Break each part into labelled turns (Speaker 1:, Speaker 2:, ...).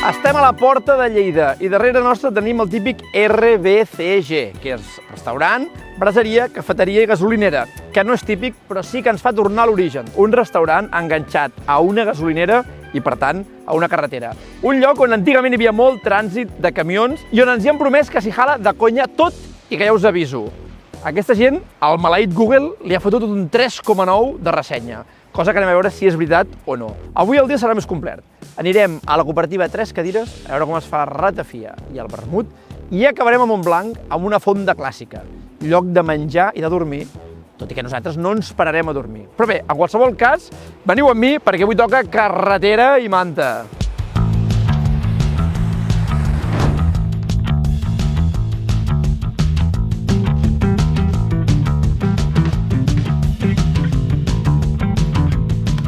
Speaker 1: Estem a la porta de Lleida i darrere nostre tenim el típic RBCG, que és restaurant, braseria, cafeteria i gasolinera, que no és típic, però sí que ens fa tornar a l'origen. Un restaurant enganxat a una gasolinera i, per tant, a una carretera. Un lloc on antigament hi havia molt trànsit de camions i on ens hi han promès que s'hi jala de conya tot i que ja us aviso. Aquesta gent, al maleït Google, li ha fotut un 3,9 de ressenya, cosa que anem a veure si és veritat o no. Avui el dia serà més complet. Anirem a la cooperativa Tres Cadires a veure com es fa la ratafia i el vermut i acabarem a Montblanc amb una fonda clàssica, lloc de menjar i de dormir, tot i que nosaltres no ens pararem a dormir. Però bé, en qualsevol cas, veniu amb mi perquè avui toca carretera i manta.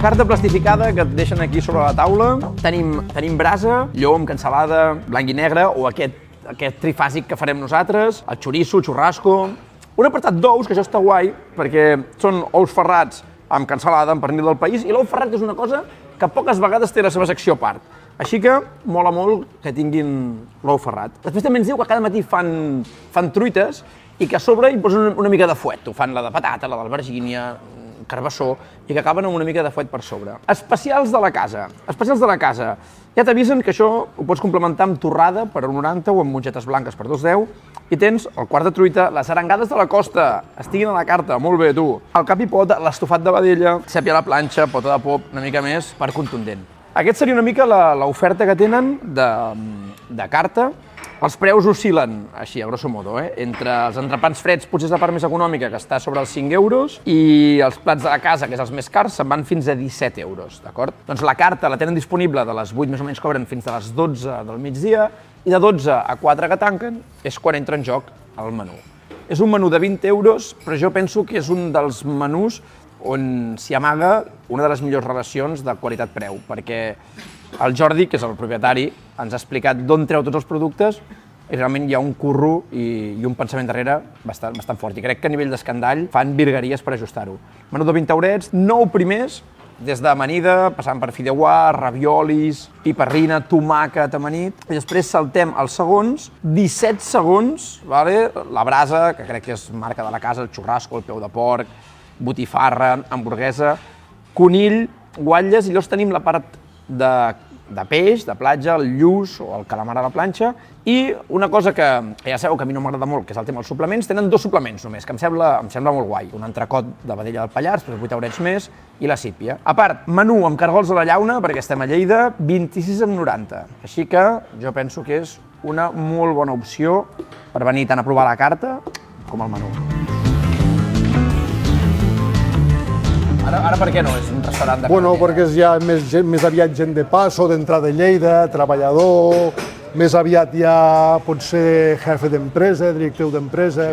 Speaker 1: Carta plastificada que et deixen aquí sobre la taula. Tenim brasa, lleó amb cansalada, blanc i negre, o aquest trifàsic que farem nosaltres, el xoriço, xurrasco. Un apartat d'ous, que això està guai, perquè són ous ferrats amb cansalada, amb pernil del país, i l'ou ferrat és una cosa que poques vegades té la seva secció a part. Així que mola molt que tinguin l'ou ferrat. Després també ens diu que cada matí fan truites i que a sobre hi posen una mica de fuet. Ho fan la de patata, la d'albergínia, carbassó, i que acaben amb una mica de fuet per sobre. Especials de la casa. Especials de la casa. Ja t'avisen que això ho pots complementar amb torrada per 1,90 o amb mongetes blanques per 2,10 i tens el quart de truita, les arengades de la costa, estiguin a la carta, molt bé, tu. El cap i pota, l'estofat de vedella, sèpia a la planxa, pota de pop, una mica més per contundent. Aquest seria una mica l'oferta que tenen de carta. Els preus oscil·len, així, a grosso modo, entre els entrepans freds, potser és la part més econòmica, que està sobre els 5 euros, i els plats de la casa, que és els més cars, se'n van fins a 17 euros, d'acord? Doncs la carta la tenen disponible de les 8, més o menys cobren fins a les 12 del migdia, i de 12 a 4 que tanquen és quan entra en joc el menú. És un menú de 20 euros, però jo penso que és un dels menús on s'hi amaga una de les millors relacions de qualitat-preu, perquè el Jordi, que és el propietari, ens ha explicat d'on treu tots els productes i realment hi ha un curro i un pensament darrere bastant fort. I crec que a nivell d'escandall fan virgueries per ajustar-ho. Menú de 20 eurets, 9 primers, des d'amanida, passant per fideuà, raviolis, piperrina, tomàquet amanit, i després saltem als segons, 17 segons, la brasa, que crec que és marca de la casa, el xurrasco, el peu de porc, botifarra, hamburguesa, conill, guatlles, i llavors tenim la part de peix, de platja, el lluç o el calamar a la planxa, i una cosa que ja sabeu que a mi no m'agrada molt, que és el tema dels suplements, tenen 2 suplements només, que em sembla molt guai. Un entrecot de vedella del Pallars, per 8 eurets més, i la sípia. A part, menú amb cargols a la llauna, perquè estem a Lleida, 26,90. Així que jo penso que és una molt bona opció per venir tant a provar la carta com el menú. Ara per què no? És un restaurant de
Speaker 2: Bueno, perquè hi ha més aviat gent de passo, d'entrada de Lleida, treballador, més aviat ja pot ser jefe d'empresa, directiu d'empresa,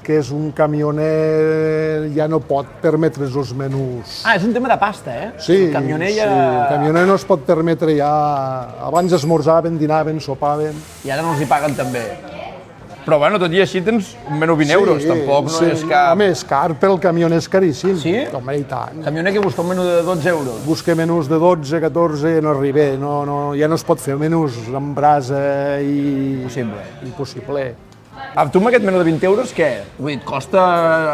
Speaker 2: que és un camioner, ja no pot permetre's els menús.
Speaker 1: Ah, és un tema de pasta,
Speaker 2: Sí,
Speaker 1: el camioner ja...
Speaker 2: el camioner no es pot permetre ja... Abans esmorzaven, dinaven, sopaven...
Speaker 1: I ara no els hi paguen també. Però bueno, tot i així tens un menú 20 euros, tampoc no és cap...
Speaker 2: Home, és car, però el camioner és caríssim.
Speaker 1: Sí?
Speaker 2: Home, i tant.
Speaker 1: El camioner que busca un menú de 12 euros.
Speaker 2: Busca menús de 12, 14, no arriba, ja no es pot fer menús amb brasa i... Impossible.
Speaker 1: Tu amb aquest menú de 20 euros, què? Vull dir, et costa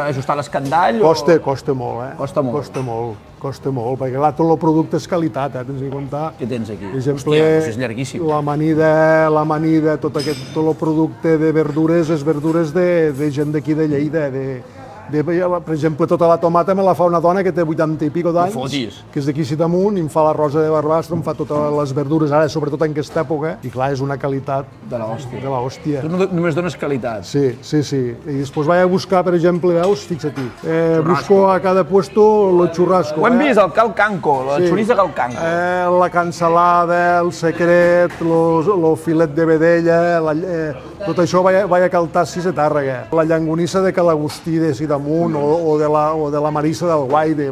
Speaker 1: ajustar l'escandall o...?
Speaker 2: Costa molt,
Speaker 1: Costa molt.
Speaker 2: Costa molt, perquè clar, tot el producte és qualitat, tens de comptar.
Speaker 1: Què tens aquí?
Speaker 2: Per exemple,
Speaker 1: Hòstia, és llarguíssim.
Speaker 2: l'amanida, tot el producte de verdures, és verdures de gent d'aquí de Lleida, per exemple, tota la tomata me la fa una dona que té 80 i pico d'anys, que és d'aquí damunt, i em fa la rosa de Barbastro, em fa totes les verdures, ara, sobretot en aquesta època, i clar, és una qualitat
Speaker 1: de l'hòstia. Tu només dones qualitat.
Speaker 2: Sí. I després vaig a buscar, per exemple, veus, fixa't-hi, busco a cada puesto el churrasco.
Speaker 1: Ho hem vist, el calcanco, el xoriço calcanco.
Speaker 2: La cansalada, el secret, el filet de vedella, tot això vaig a caltar sis a Tàrrega. La llangonissa de Calagustí, de Sidamunt, o de la Marissa del Guaire.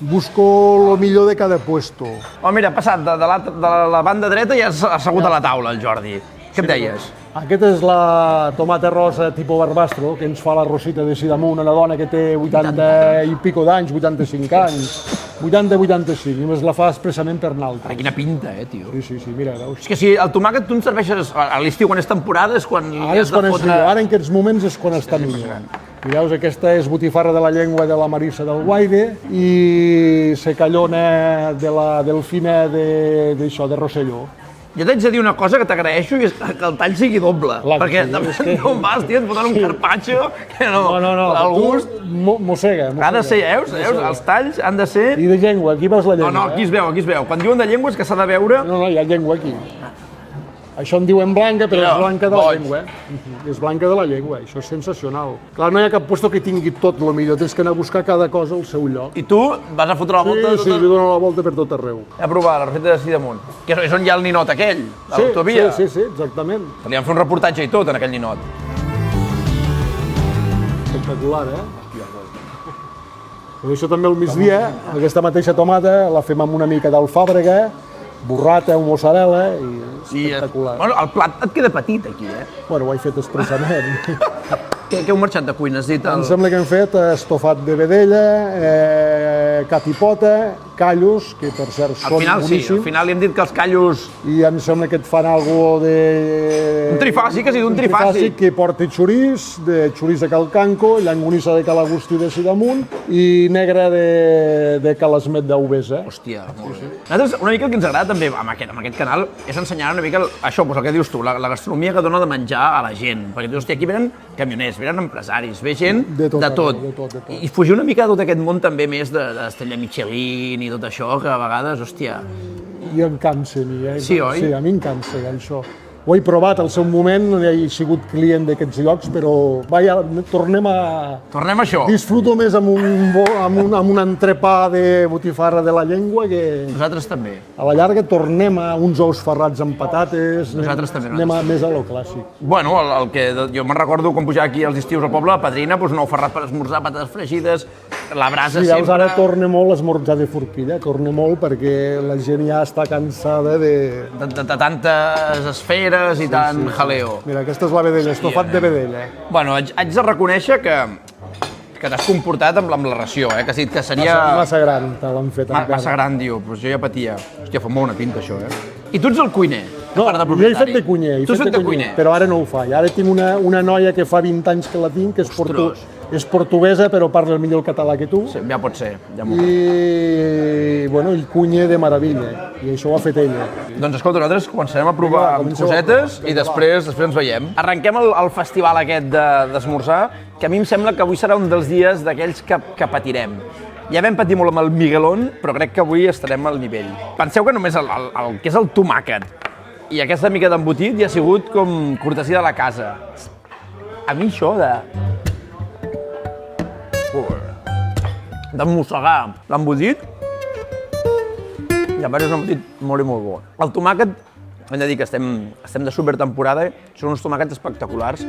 Speaker 2: Busco el millor de cada puesto.
Speaker 1: Oh, mira, ha passat de la banda dreta i has assegut a la taula, el Jordi. Què em deies?
Speaker 2: Aquesta és la tomata rosa tipus Barbastro, que ens fa la Rosita de Sidamunt, una dona que té 80 i pico d'anys, 85 anys. 80-85, i més la fa expressament per naltros.
Speaker 1: Quina pinta, tio.
Speaker 2: Sí, mira, veus?
Speaker 1: És que si el tomàquet tu en serveixes a l'estiu quan és temporada, és quan li
Speaker 2: Ara
Speaker 1: has de fotre...
Speaker 2: ara en aquests moments és quan està millor. I veus, aquesta és botifarra de la llengua de la Marissa del Guaire i secallona de la Delfina d'això, de Rosselló.
Speaker 1: Jo t'haig de dir una cosa que t'agraeixo i és que el tall sigui doble.
Speaker 2: Clar,
Speaker 1: perquè
Speaker 2: sí,
Speaker 1: no vas, tio, et foten un carpaccio que no...
Speaker 2: No,
Speaker 1: el gust...
Speaker 2: mossega.
Speaker 1: Ha de ser, els talls han de ser...
Speaker 2: I de llengua, aquí veus la llengua.
Speaker 1: No, aquí es veu. Quan diuen de llengua és que s'ha de veure...
Speaker 2: No, hi ha llengua aquí. Això en diuen blanca, però és blanca de la llengua. És blanca de la llengua, això és sensacional. Clar, no hi ha cap puesto que tingui tot el millor, tens que anar a buscar cada cosa al seu lloc.
Speaker 1: I tu vas a fotre la volta...
Speaker 2: Sí, li dono la volta per tot arreu.
Speaker 1: A provar la recepta de Sidamunt, que és on hi ha el ninot aquell, de l'autovia.
Speaker 2: Sí, exactament.
Speaker 1: Li van fer un reportatge i tot en aquell ninot.
Speaker 2: Espectacular, Però això també al migdia, aquesta mateixa tomata la fem amb una mica d'alfàbrega, burrata o mozzarella i espectacular.
Speaker 1: Bueno, el plat et queda petit aquí,
Speaker 2: Bueno, ho he fet expressament.
Speaker 1: Què heu marxat de cuina? Has dit
Speaker 2: Em sembla que hem fet estofat de vedella, catipota, callos, que per cert són boníssims.
Speaker 1: Sí, al final li hem dit que els callos...
Speaker 2: I em sembla que et fan algo de...
Speaker 1: Un trifàsic, has dit un trifàsic.
Speaker 2: Que porta xorís, de calcanco, llangonissa de calagustí de Sidamunt i negra de calasmet d'Auvesa.
Speaker 1: Hòstia, molt bé. Nosaltres, una mica el que ens agrada també amb aquest canal és ensenyar una mica això, el que dius tu, la gastronomia que dona de menjar a la gent. Perquè tu, hòstia, aquí venen camioners, venen empresaris, ve gent de tot. I fugir una mica de tot aquest món també més d'estrella Michelin i tot això, que a vegades, hòstia...
Speaker 2: I em cansa,
Speaker 1: Sí, oi?
Speaker 2: Sí, a mi em cansa, això. Ho he provat al seu moment, no he sigut client d'aquests llocs, però vaja, tornem a
Speaker 1: això.
Speaker 2: Disfruto més amb un entrepà de botifarra de la llengua que...
Speaker 1: Nosaltres també.
Speaker 2: A la llarga tornem a uns ous ferrats amb patates,
Speaker 1: Nosaltres també.
Speaker 2: Anem més a lo clàssic.
Speaker 1: Bueno, el que jo me'n recordo quan pujava aquí als estius al poble, la padrina, doncs un ou ferrat per esmorzar, patates fregides, la brasa sempre...
Speaker 2: Sí, ara torna molt l'esmorzar de forquilla, torna molt perquè la gent ja està cansada de
Speaker 1: tantes esferes i tant jaleo.
Speaker 2: Mira, aquesta és la vedella, estofat de vedella.
Speaker 1: Bueno, haig de reconèixer que t'has comportat amb la ració, que has dit que seria...
Speaker 2: Massa gran, te l'han fet encara.
Speaker 1: Massa gran, diu, però jo ja patia. Hòstia, fa molt bona pinta, això, I tu ets el cuiner?
Speaker 2: No, jo he fet de cuiner.
Speaker 1: Tu has fet de cuiner?
Speaker 2: Però ara no ho fa. Ara tinc una noia que fa 20 anys que la tinc, que és portuguesa, però parla el millor el català que tu.
Speaker 1: Sí, ja pot ser.
Speaker 2: I, bueno, ell cuina de meravella, i això ho ha fet ella.
Speaker 1: Doncs escolta, nosaltres començarem a provar cosetes i després ens veiem. Arrenquem el festival aquest d'esmorzar, que a mi em sembla que avui serà un dels dies d'aquells que patirem. Ja vam patir molt amb el Miguelón, però crec que avui estarem al nivell. Penseu que només el que és el tomàquet i aquesta mica d'embotit ja ha sigut com cortesia de la casa. A mi això de mossegar l'embotit, i a part és un embotit molt i molt bo. El tomàquet, hem de dir que estem de supertemporada, són uns tomàquets espectaculars.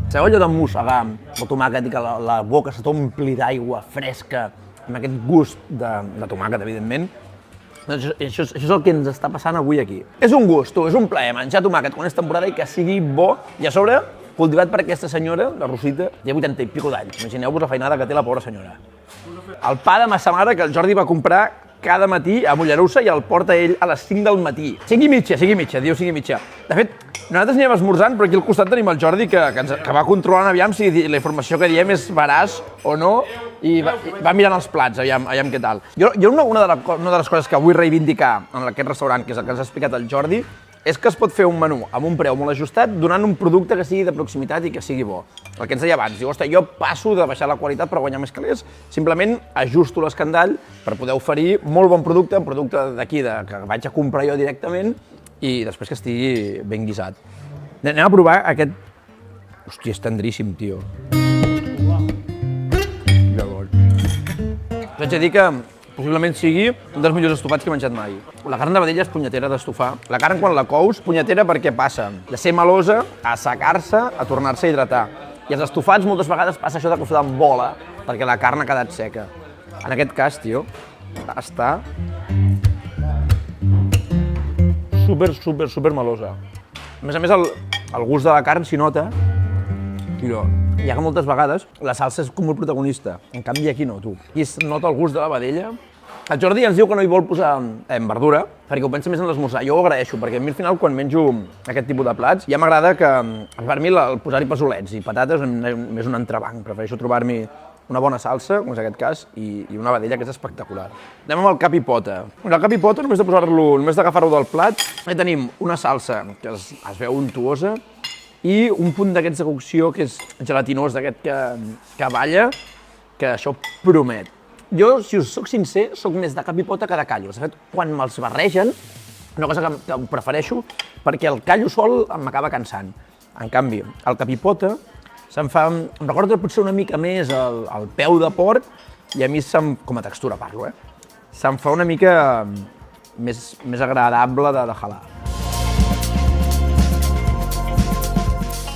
Speaker 1: Sabeu allò de mossegar el tomàquet i que la boca se t'ompli d'aigua fresca, amb aquest gust de tomàquet, evidentment? Doncs això és el que ens està passant avui aquí. És un gust, és un plaer menjar tomàquet quan és temporada i que sigui bo. I a sobre, cultivat per aquesta senyora, la Rosita, té 80 i pico d'anys. Imagineu-vos la feinada que té la pobra senyora. El pa de massa mare que el Jordi va comprar cada matí a Mollerussa i el porta ell a les 5 del matí. 5 i mitja, diu 5 i mitja. De fet, nosaltres anem esmorzant, però aquí al costat tenim el Jordi que va controlant aviam si la informació que diem és veraç o no i va mirant els plats, aviam què tal. Una de les coses que vull reivindicar en aquest restaurant, que és el que ens ha explicat el Jordi, és que es pot fer un menú amb un preu molt ajustat donant un producte que sigui de proximitat i que sigui bo. El que ens deia abans, diu, ostres, jo passo de baixar la qualitat per guanyar més calés, simplement ajusto l'escandall per poder oferir molt bon producte, un producte d'aquí, que vaig a comprar jo directament i després que estigui ben guisat. Anem a provar aquest... Hòstia, és tendríssim, tio. T'haig de dir que possiblement sigui un dels millors estofats que he menjat mai. La carn de vedella és punyetera d'estofar. La carn, quan la cous, punyetera perquè passa de ser melosa a assecar-se, a tornar-se a hidratar. I els estofats moltes vegades passa això de que en bola, perquè la carn ha quedat seca. En aquest cas, tio, està super melosa. A més, el gust de la carn s'hi nota. Tio, hi ha moltes vegades la salsa és com el protagonista, en canvi aquí no, tu. Aquí es nota el gust de la vedella. El Jordi ens diu que no hi vol posar verdura, perquè ho pensa més en l'esmorzar. Jo ho agraeixo, perquè a mi al final quan menjo aquest tipus de plats ja m'agrada que per mi el posar-hi pesolets i patates és més un entrebanc. Prefereixo trobar-m'hi una bona salsa, com és aquest cas, i una vedella que és espectacular. Anem amb el cap i pota. El cap i pota, només d'agafar-lo del plat, tenim una salsa que es veu untuosa i un punt d'aquests de cocció que és gelatinós, d'aquest que balla, que això promet. Jo, si us soc sincer, soc més de cap i pota que de callo. De fet, quan me'ls barregen, una cosa que prefereixo, perquè el callo sol m'acaba cansant. En canvi, el cap i pota em recorda potser una mica més el peu de porc i a mi, com a textura parlo, se'm fa una mica més agradable de jalar.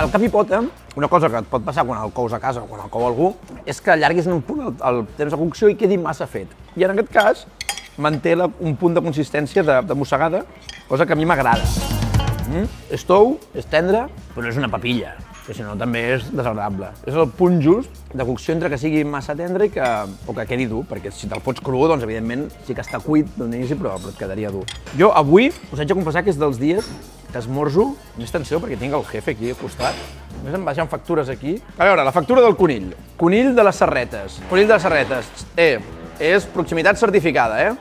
Speaker 1: El cap i pota, una cosa que et pot passar quan el cous a casa o quan el cou algú, és que allarguis en un punt el temps de cocció i quedi massa fet. I en aquest cas, manté un punt de consistència de mossegada, cosa que a mi m'agrada. És tou, és tendre, però és una papilla, que si no també és desagradable. És el punt just de cocció entre que sigui massa tendre o que quedi dur, perquè si te'l fots cru, doncs evidentment sí que està cuit d'inici, però et quedaria dur. Jo avui us haig de confessar que és dels dies que esmorzo més tensió perquè tinc el jefe aquí al costat. Només em baixen factures aquí. A veure, la factura del conill. Conill de les Serretes. Conill de les Serretes. És proximitat certificada,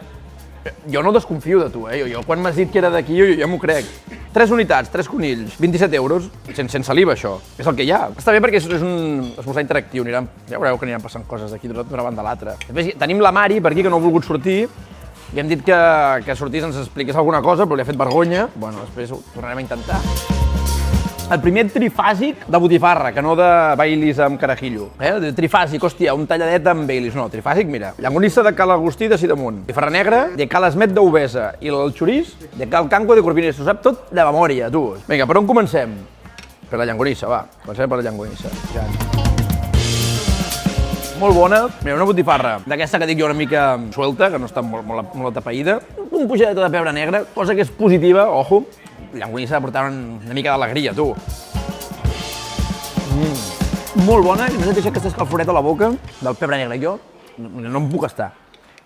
Speaker 1: Jo no desconfio de tu, Jo quan m'has dit que era d'aquí, jo ja m'ho crec. 3 unitats, 3 conills, 27 euros, sense saliva, això. És el que hi ha. Està bé perquè és un esmorzar interactiu, ja veureu que aniran passant coses d'aquí d'una banda a l'altra. Després tenim la Mari per aquí, que no ha volgut sortir, i hem dit que sortís, ens expliqués alguna cosa, però li ha fet vergonya. Bueno, després ho tornarem a intentar. El primer trifàsic de botifarra, que no de Baileys amb carajillo. Trifàsic, hòstia, un talladet amb Baileys. No, trifàsic, mira. Llonganissa de Cal Agustí de Sidamont. Botifarra negra, de Cal Esmet d'Ovesa. I el xorís, de Cal Canco de Corpines. Ho sap tot de memòria, tu. Vinga, per on comencem? Per la llonganissa, va. Comencem per la llonganissa. Molt bona. Mira, una botifarra d'aquesta que dic jo una mica suelta, que no està molt atapeïda. Un pujadeta de pebre negre, cosa que és positiva, ojo. Llonganissa de portar una mica d'alegria, tu. Molt bona, i no sé deixar aquesta escalforeta a la boca del pebre negre. Jo no em puc estar.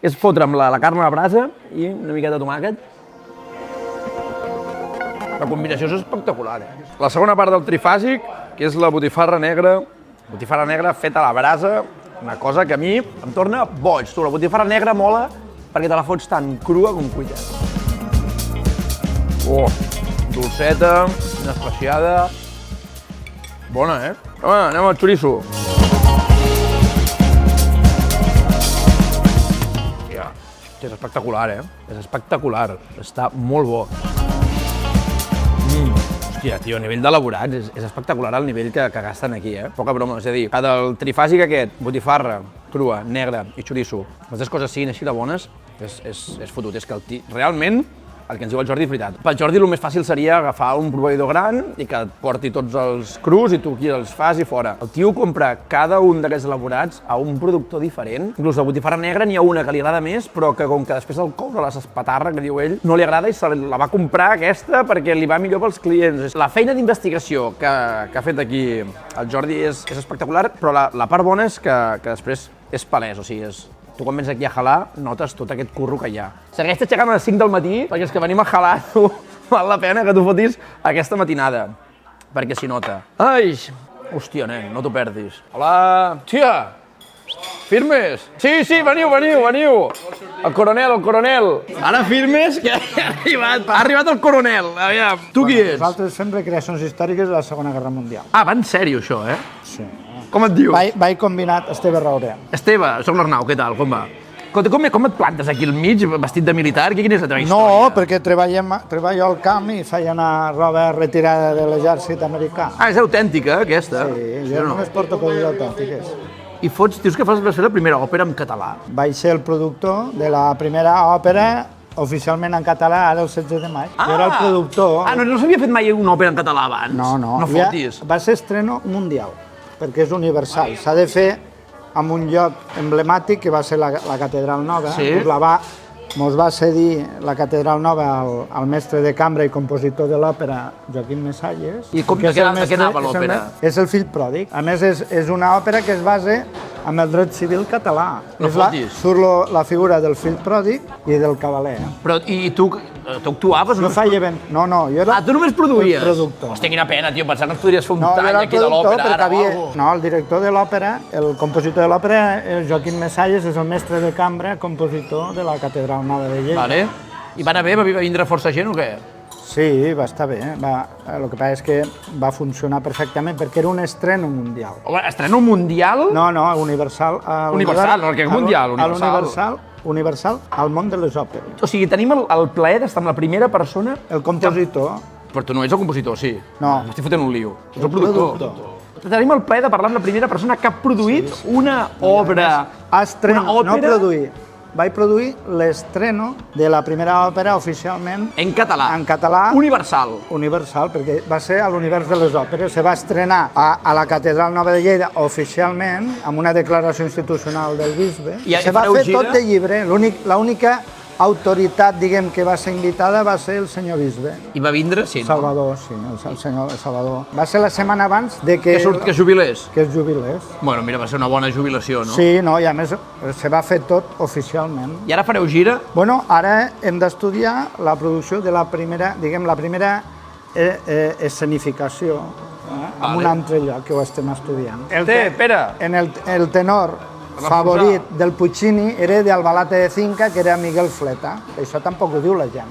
Speaker 1: És fotre'm la carn a la brasa i una miqueta de tomàquet. La combinació és espectacular, La segona part del trifàsic, que és la botifarra negra feta a la brasa, una cosa que a mi em torna boig. Tu, la botifarra negra mola perquè te la fots tan crua com cuita. Dolceta, ben especiada. Bona, Home, anem al xoriço. Hòstia, és espectacular, És espectacular. Està molt bo. Hòstia, tio, a nivell d'elaborats és espectacular el nivell que gasten aquí, Poca broma, és a dir, del trifàsic aquest, botifarra, crua, negra i xoriço, les dues coses siguin així de bones, és fotut. És que realment el que ens diu el Jordi és veritat. Pel Jordi el més fàcil seria agafar un proveïdor gran i que et porti tots els crus i tu aquí els fas i fora. El tio compra cada un d'aquests elaborats a un productor diferent. Inclús la botifarra negra n'hi ha una que li agrada més, però que com que després el cou de la espatarra, que diu ell, no li agrada i se la va comprar aquesta perquè li va millor pels clients. La feina d'investigació que ha fet aquí el Jordi és espectacular, però la part bona és que després és palès, o sigui, tu quan vens aquí a jalar, notes tot aquest curro que hi ha. Segueix aixecant a les 5 del matí, perquè és que venim a jalar, tu, val la pena que tu fotis aquesta matinada, perquè s'hi nota. Ai, hòstia, nen, no t'ho perdis. Hola, tia, firmes? Sí, veniu. El coronel. Ara firmes, que ha arribat el coronel. Aviam, tu qui ets?
Speaker 3: Nosaltres fem recreacions històriques de la Segona Guerra Mundial.
Speaker 1: Ah, va en sèrio, això,
Speaker 3: Sí.
Speaker 1: Com et dius?
Speaker 3: Vaig combinat Esteve Rauré.
Speaker 1: Esteve, soc l'Arnau, què tal, com va? Com et plantes aquí al mig, vestit de militar? Quina és la teva història?
Speaker 3: No, perquè treballo al camp i feia una roba retirada de l'exèrcit americà.
Speaker 1: Ah, és autèntica, aquesta?
Speaker 3: Sí, jo només porto coses autèntiques.
Speaker 1: I dius que vas fer la primera òpera en català?
Speaker 3: Vaig ser el productor de la primera òpera oficialment en català, ara el 16 de maig. Jo era el productor.
Speaker 1: Ah, no s'havia fet mai una òpera en català abans?
Speaker 3: No.
Speaker 1: No fotis.
Speaker 3: Va ser estreno mundial, perquè és universal. S'ha de fer en un lloc emblemàtic, que va ser la Catedral Nova.
Speaker 1: Sí.
Speaker 3: La va mos va cedir la Catedral Nova al mestre de cambra i compositor de l'òpera, Joaquim Mesalles.
Speaker 1: I de què anava l'òpera?
Speaker 3: És el fill pròdig. A més, és una òpera que es basa en el dret civil català.
Speaker 1: No fotis.
Speaker 3: Surt la figura del fill pròdig i del cavaler.
Speaker 1: Però, i tu actuaves?
Speaker 3: Jo feia ben... No, jo era...
Speaker 1: Ah, tu només produïes?
Speaker 3: El productor.
Speaker 1: Hòstia, quina pena, tio, pensant que podries fer un tall aquí de
Speaker 3: No,
Speaker 1: l'òpera ara o alguna
Speaker 3: No, el director de l'òpera, el compositor de l'òpera, Joaquim Mesalles, és el mestre de cambra, compositor de la Catedral Nova de Lleida.
Speaker 1: Vale. I va anar bé? Va vindre força gent o què?
Speaker 3: Sí, va estar bé. El que passa és que va funcionar perfectament perquè era un estreno mundial.
Speaker 1: Home, estreno mundial?
Speaker 3: No, universal.
Speaker 1: Universal, no, que és mundial,
Speaker 3: Universal, al món de les òperes.
Speaker 1: O sigui, tenim el plaer d'estar amb la primera persona...
Speaker 3: El compositor.
Speaker 1: Però tu no ets el compositor, sí?
Speaker 3: No.
Speaker 1: M'estic fotent un lío. Ets el productor. Tenim el plaer de parlar amb la primera persona que ha produït una obra...
Speaker 3: No produir. Vaig produir l'estreno de la primera òpera oficialment...
Speaker 1: En català.
Speaker 3: En català.
Speaker 1: Universal.
Speaker 3: Universal, perquè va ser a l'univers de les òperes. Se va estrenar a la Catedral Nova de Lleida oficialment, amb una declaració institucional del bisbe.
Speaker 1: I
Speaker 3: se va fer tot de llibre. L'única autoritat, diguem, que va ser invitada va ser el senyor bisbe.
Speaker 1: I va vindre? Sí, no?
Speaker 3: Salvador, sí, el senyor Salvador. Va ser la setmana abans de que...
Speaker 1: Que es jubilés?
Speaker 3: Que es jubilés.
Speaker 1: Bueno, mira, va ser una bona jubilació, no?
Speaker 3: Sí, no, i a més se va fer tot oficialment.
Speaker 1: I ara fareu gira?
Speaker 3: Bueno, ara hem d'estudiar la producció de la primera, diguem, la primera escenificació, en un altre lloc que ho estem estudiant.
Speaker 1: Pere!
Speaker 3: En el tenor favorit del Puccini era d'Albalate de Cinca, que era Miguel Fleta. Això tampoc ho diu la gent.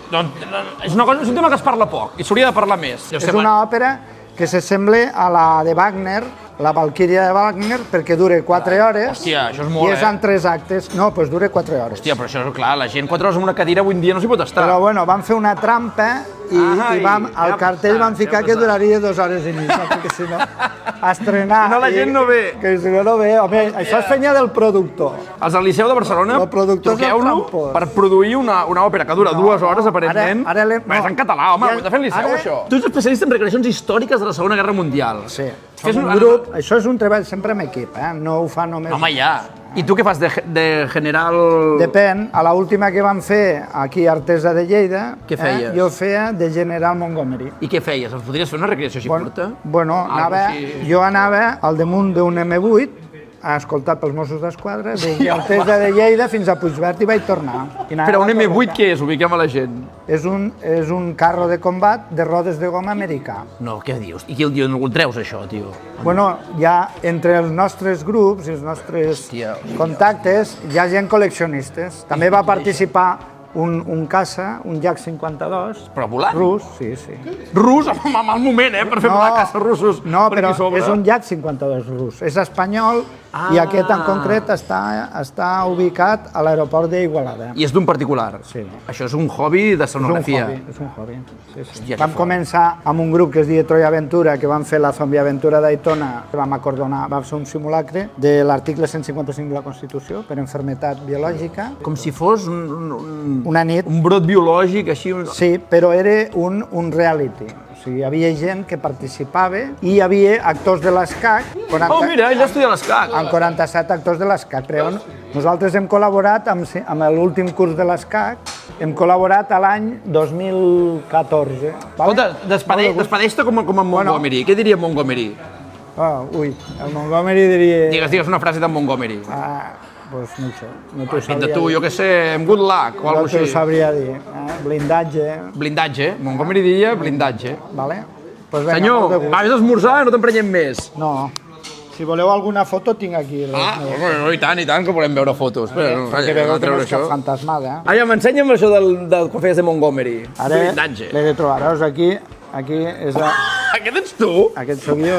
Speaker 1: Doncs és un tema que es parla poc i s'hauria de parlar més.
Speaker 3: És una òpera que s'assembla a la de Wagner, la Valquíria de Wagner, perquè dura 4 hores.
Speaker 1: Hòstia, això és molt,
Speaker 3: i és en 3 actes. No, doncs dura 4 hores.
Speaker 1: Hòstia, però això és clar, la gent 4 hores en una cadira avui en dia no s'hi pot estar.
Speaker 3: Però bueno, vam fer una trampa i al cartell vam ficar que duraria 2 hores i mitja, perquè si no, estrenar...
Speaker 1: Si no, la gent no ve.
Speaker 3: Que si no ve, home, això és feina del productor.
Speaker 1: Els del Liceu de Barcelona, truqueu-lo per produir una òpera que dura 2 hores, aparentment. És en català, home, ho hem de fer al Liceu, això. Tu ets especialista en recreacions històriques de la Segona Guerra Mundial.
Speaker 3: Sí. Som un grup, això és un treball sempre amb equip, no ho fa només...
Speaker 1: Home, ja. I tu què fas, de general...
Speaker 3: Depèn. A l'última que vam fer aquí a Artesa de Lleida, jo feia de general Montgomery.
Speaker 1: I què feies? Ens podries fer una recreació així curta?
Speaker 3: Bueno, jo anava al damunt d'un M8, escoltat pels Mossos d'Esquadra, des d'Artesa de Lleida fins a Puigverd i vaig tornar.
Speaker 1: Però un M8 què és? Ubiquem a la gent.
Speaker 3: És un carro de combat de rodes de goma americà.
Speaker 1: No, què dius? I qui el treus, això, tio?
Speaker 3: Bueno, ja entre els nostres grups i els nostres contactes hi ha gent col·leccionistes. També va participar un caça, un Yak 52.
Speaker 1: Però volant?
Speaker 3: Rus, sí.
Speaker 1: Rus? Amb el moment, per fer volar caça russos.
Speaker 3: No, però és un Yak 52 rus. És espanyol i aquest en concret està ubicat a l'aeroport d'Igualada.
Speaker 1: I és d'un particular?
Speaker 3: Sí.
Speaker 1: Això és un hobby de sonografia?
Speaker 3: És un hobby. Vam començar amb un grup que es deia Troia Aventura, que vam fer la zombiaventura Daytona, que vam acordonar, vam fer un simulacre de l'article 155 de la Constitució per enfermetat biològica.
Speaker 1: Com si fos
Speaker 3: una nit.
Speaker 1: Un brot biològic, així...
Speaker 3: Sí, però era un reality. O sigui, hi havia gent que participava i hi havia actors de l'ESCAC.
Speaker 1: Oh, mira, ell estudia l'ESCAC.
Speaker 3: Amb 47 actors de l'ESCAC. Però nosaltres hem col·laborat amb l'últim curs de l'ESCAC, hem col·laborat a l'any 2014.
Speaker 1: Escolta, despedeix-te com en Montgomery. Què diria Montgomery?
Speaker 3: El Montgomery diria...
Speaker 1: Digues una frase de Montgomery.
Speaker 3: Pues no sé, no t'ho sabria
Speaker 1: dir. Tu, jo què sé, amb good luck o alguna cosa així.
Speaker 3: No t'ho sabria dir. Blindatge.
Speaker 1: Blindatge. Montgomery diria blindatge.
Speaker 3: Vale.
Speaker 1: Senyor, vés a esmorzar i no t'emprenyem més.
Speaker 3: No. Si voleu alguna foto, tinc aquí.
Speaker 1: I tant, que volem veure fotos.
Speaker 3: Perquè veieu que no és cap fantasmada.
Speaker 1: M'ensenya'm això del que feies de Montgomery. Blindatge.
Speaker 3: L'he de trobar. Veus, aquí és la...
Speaker 1: Aquest ets tu?
Speaker 3: Aquest soc jo.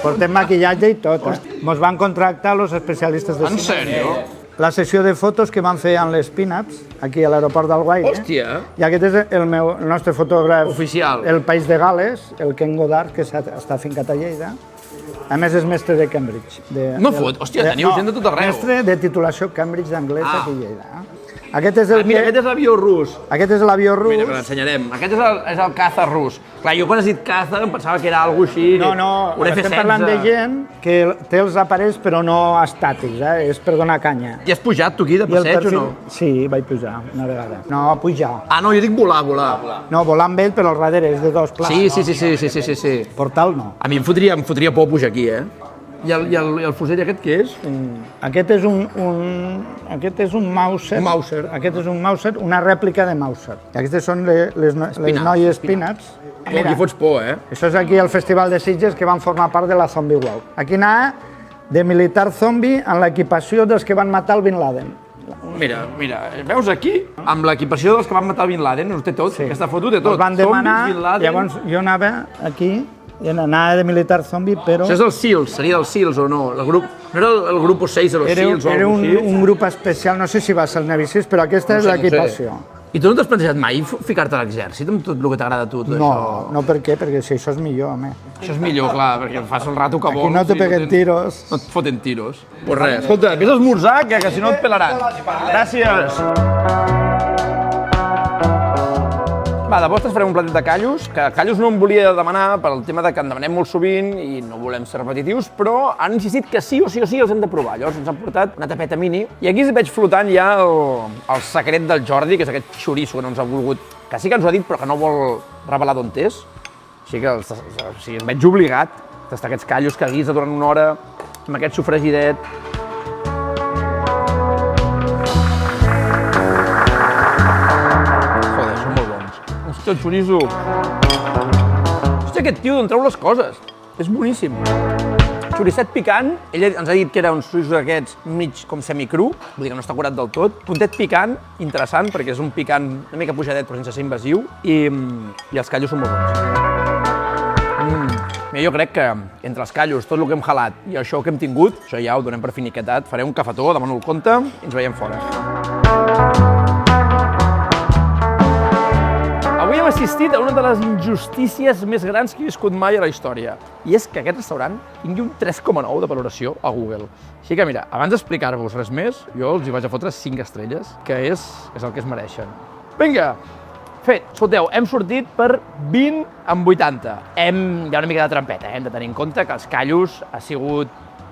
Speaker 3: Portem maquillatge i tot. Ens van contractar els especialistes de cine.
Speaker 1: En sèrio?
Speaker 3: La sessió de fotos que van fer amb les pin-ups, aquí a l'aeroport d'Alguaire.
Speaker 1: Hòstia!
Speaker 3: I aquest és el nostre fotògraf...
Speaker 1: Oficial.
Speaker 3: El País de Gales, el Ken Godard, que està fincat a Lleida. A més, és mestre de Cambridge.
Speaker 1: No fot? Hòstia, teniu gent de tot arreu.
Speaker 3: Mestre de titulació Cambridge d'anglès aquí a Lleida. Aquest és el
Speaker 1: Mira, aquest és l'avió rus.
Speaker 3: Aquest és l'avió rus.
Speaker 1: Mira, que l'ensenyarem. Aquest és el caza rus. Clar, jo quan has dit caza em pensava que era alguna cosa així...
Speaker 3: No, estem parlant de gent que té els aparells però no estàtics, és per donar canya.
Speaker 1: I has pujat tu aquí de passeig o no?
Speaker 3: Sí, vaig pujar una vegada. No, pujar.
Speaker 1: Ah, no, jo dic volar.
Speaker 3: No, volar amb ell, però al darrere és de dos places.
Speaker 1: Sí.
Speaker 3: Portal no.
Speaker 1: A mi em fotria por pujar aquí, I el fusell aquest què és?
Speaker 3: Aquest és un Mauser.
Speaker 1: Un Mauser.
Speaker 3: Aquest és un Mauser, una rèplica de Mauser. Aquestes són les noies Peanuts.
Speaker 1: Aquí fots por,
Speaker 3: Això és aquí al Festival de Sitges que van formar part de la Zombie Walk. Aquí anava de militar zombi en l'equipació dels que van matar el Bin Laden.
Speaker 1: Mira, veus aquí? Amb l'equipació dels que van matar el Bin Laden, ho té tot, aquesta foto té tot.
Speaker 3: Els van demanar, llavors jo anava aquí, i anava de militar zombi, però...
Speaker 1: Això és el SEALs, seria del SEALs o no? El grup, no era el grup 6 de los SEALs o
Speaker 3: Era
Speaker 1: alguna cosa així?
Speaker 3: un grup especial, no sé si va ser el Navy Seals, però aquesta és l'equipació.
Speaker 1: I tu no t'has plantejat mai ficar-te a l'exèrcit amb tot el que t'agrada a tu, tot això?
Speaker 3: No, per què? Perquè si això és millor, home.
Speaker 1: Això és millor, clar, perquè fas el rato que vols.
Speaker 3: Aquí no te peguen tiros.
Speaker 1: No et foten tiros. Pues res, escolta, vés a esmorzar, que si no et pelaran. Gràcies. Va, de postres farem un platet de callos, que callos no em volia demanar pel tema de que en demanem molt sovint i no volem ser repetitius, però han insistit que sí o sí els hem de provar. Llavors ens han portat una tapeta mini i aquí veig flotant ja el secret del Jordi, que és aquest xoriço que no ens ha volgut, que sí que ens ho ha dit però que no vol revelar d'on és. Així que em veig obligat a tastar aquests callos que guisa durant una hora amb aquest sofregidet. Hòstia, el xoriço. Hòstia, aquest tio d'on treu les coses. És boníssim. Xoricet picant, ell ens ha dit que era uns xoriços aquests mig com semicru, vull dir que no està curat del tot. Puntet picant, interessant, perquè és un picant una mica pujadet però sense ser invasiu, i els callos són molt bons. Mira, jo crec que entre els callos, tot el que hem jalat i això que hem tingut, això ja ho donem per finiquetat, faré un cafetó, demano el compte i ens veiem fora. Avui hem assistit a una de les injustícies més grans que he viscut mai a la història. I és que aquest restaurant tingui un 3,9 de valoració a Google. Així que mira, abans d'explicar-vos res més, jo els hi vaig a fotre 5 estrelles, que és el que es mereixen. Vinga, fet, escolteu, hem sortit per 20 amb 80. Hi ha una mica de trampeta, hem de tenir en compte que els callos ha sigut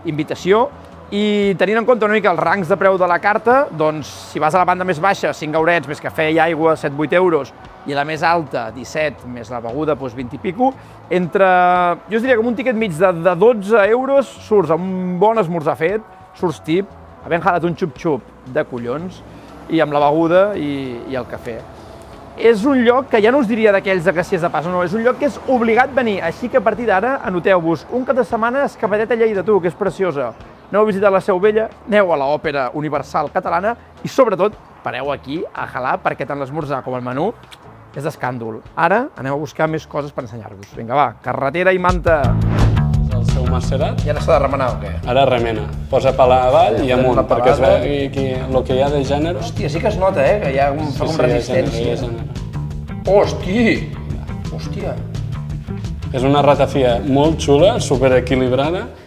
Speaker 1: invitació, i tenint en compte una mica els rangs de preu de la carta, doncs si vas a la banda més baixa, 5 eurets, més cafè i aigua, 7-8 euros, i la més alta, 17, més la beguda, doncs 20 i pico, jo us diria que amb un tiquet mig de 12 euros surts amb un bon esmorzar fet, surts tip, havent jalat un xup-xup de collons, i amb la beguda i el cafè. És un lloc que ja no us diria d'aquells de que si és de pas o no, és un lloc que és obligat venir, així que a partir d'ara anoteu-vos un cap de setmana escapadeta a Lleida, tu, que és preciosa. Aneu a visitar la Seu Vella, aneu a l'Òpera Universal Catalana i, sobretot, pareu aquí a jalar perquè tant l'esmorzar com el menú és d'escàndol. Ara aneu a buscar més coses per ensenyar-vos. Vinga, va, carretera i manta.
Speaker 4: El seu macerat.
Speaker 1: I ara s'ha de remenar o què?
Speaker 4: Ara remena. Posa pala avall i amunt, perquè es vegi aquí el que hi ha de gènere.
Speaker 1: Hòstia, sí que es nota, que hi ha com resistència. Hòstia!
Speaker 4: És una ratafia molt xula, superequilibrada,